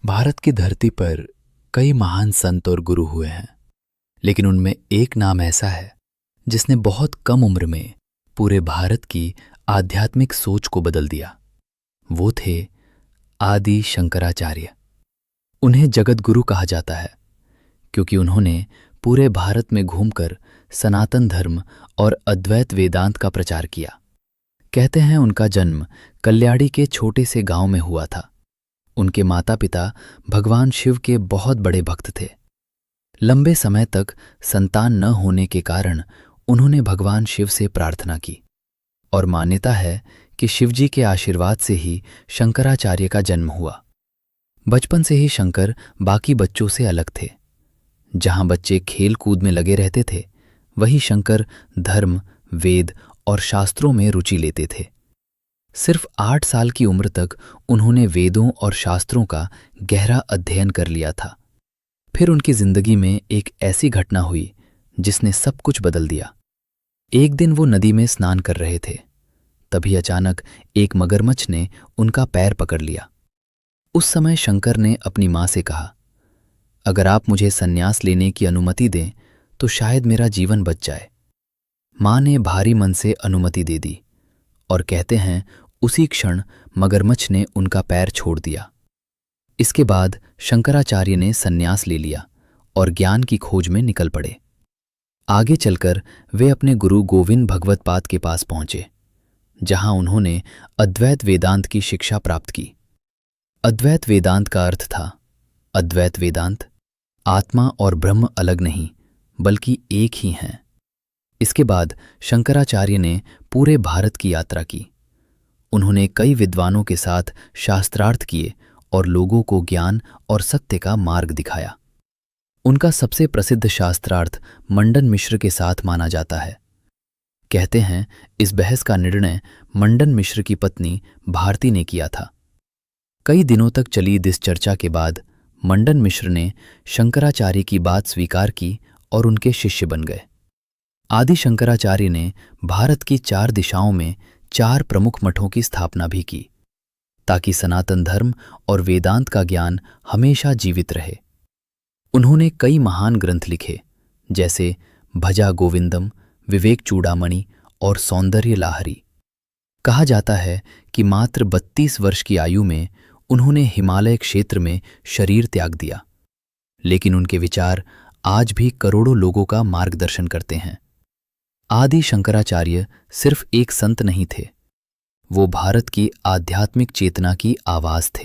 भारत की धरती पर कई महान संत और गुरु हुए हैं, लेकिन उनमें एक नाम ऐसा है जिसने बहुत कम उम्र में पूरे भारत की आध्यात्मिक सोच को बदल दिया। वो थे आदि शंकराचार्य। उन्हें जगत गुरु कहा जाता है क्योंकि उन्होंने पूरे भारत में घूमकर सनातन धर्म और अद्वैत वेदांत का प्रचार किया। कहते हैं उनका जन्म कल्याणी के छोटे से गांव में हुआ था। उनके माता पिता भगवान शिव के बहुत बड़े भक्त थे। लंबे समय तक संतान न होने के कारण उन्होंने भगवान शिव से प्रार्थना की और मान्यता है कि शिवजी के आशीर्वाद से ही शंकराचार्य का जन्म हुआ। बचपन से ही शंकर बाकी बच्चों से अलग थे। जहां बच्चे खेल कूद में लगे रहते थे, वहीं शंकर धर्म, वेद और शास्त्रों में रुचि लेते थे। सिर्फ 8 साल की उम्र तक उन्होंने वेदों और शास्त्रों का गहरा अध्ययन कर लिया था। फिर उनकी जिंदगी में एक ऐसी घटना हुई जिसने सब कुछ बदल दिया। एक दिन वो नदी में स्नान कर रहे थे, तभी अचानक एक मगरमच्छ ने उनका पैर पकड़ लिया। उस समय शंकर ने अपनी मां से कहा, अगर आप मुझे संन्यास लेने की अनुमति दें तो शायद मेरा जीवन बच जाए। मां ने भारी मन से अनुमति दे दी और कहते हैं उसी क्षण मगरमच्छ ने उनका पैर छोड़ दिया। इसके बाद शंकराचार्य ने संन्यास ले लिया और ज्ञान की खोज में निकल पड़े। आगे चलकर वे अपने गुरु गोविंद भगवत्पाद के पास पहुंचे, जहां उन्होंने अद्वैत वेदांत की शिक्षा प्राप्त की। अद्वैत वेदांत का अर्थ था अद्वैत वेदांत, आत्मा और ब्रह्म अलग नहीं बल्कि एक ही हैं। इसके बाद शंकराचार्य ने पूरे भारत की यात्रा की। उन्होंने कई विद्वानों के साथ शास्त्रार्थ किए और लोगों को ज्ञान और सत्य का मार्ग दिखाया। उनका सबसे प्रसिद्ध शास्त्रार्थ मंडन मिश्र के साथ माना जाता है। कहते हैं इस बहस का निर्णय मंडन मिश्र की पत्नी भारती ने किया था। कई दिनों तक चली इस चर्चा के बाद मंडन मिश्र ने शंकराचार्य की बात स्वीकार की और उनके शिष्य बन गए। आदि शंकराचार्य ने भारत की 4 दिशाओं में 4 प्रमुख मठों की स्थापना भी की, ताकि सनातन धर्म और वेदांत का ज्ञान हमेशा जीवित रहे। उन्होंने कई महान ग्रंथ लिखे, जैसे भजा गोविंदम, विवेक चूड़ामणि और सौंदर्य लाहरी। कहा जाता है कि मात्र 32 वर्ष की आयु में उन्होंने हिमालय क्षेत्र में शरीर त्याग दिया, लेकिन उनके विचार आज भी करोड़ों लोगों का मार्गदर्शन करते हैं। आदि शंकराचार्य सिर्फ एक संत नहीं थे, वो भारत की आध्यात्मिक चेतना की आवाज थे।